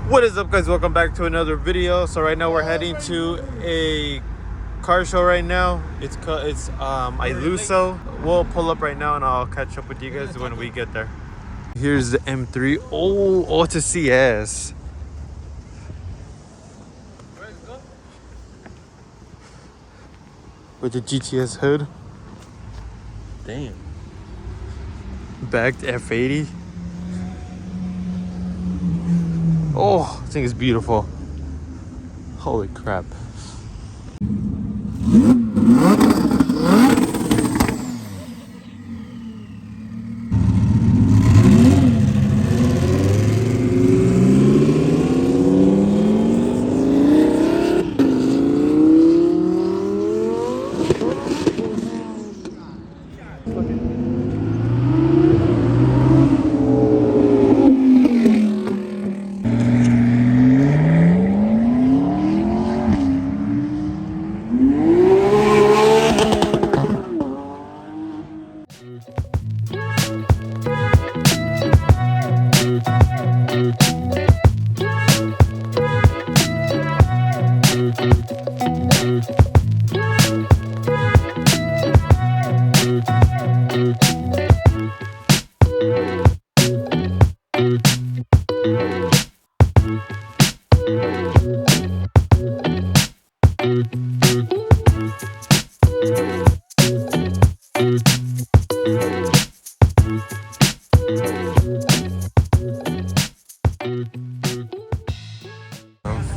What is up, guys? Welcome back to another video. So right now we're heading to a car show right now. It's Iluso. We'll pull up right now and I'll catch up with you guys when we get there. Here's the M3. Oh, it's a CS. With the GTS hood. Damn. Backed F80. Oh, this thing is beautiful. Holy crap.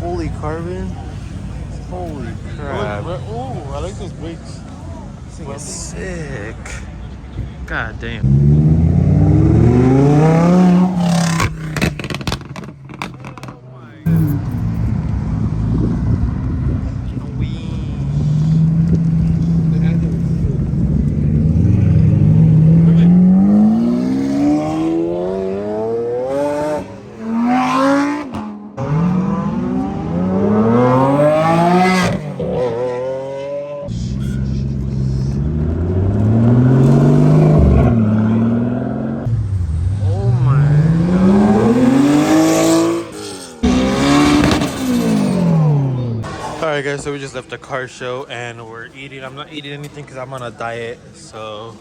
Fully carbon. Holy crap. Oh, I like those brakes. This thing is sick. God damn. Alright guys, so we just left the car show and we're eating. I'm not eating anything because I'm on a diet, so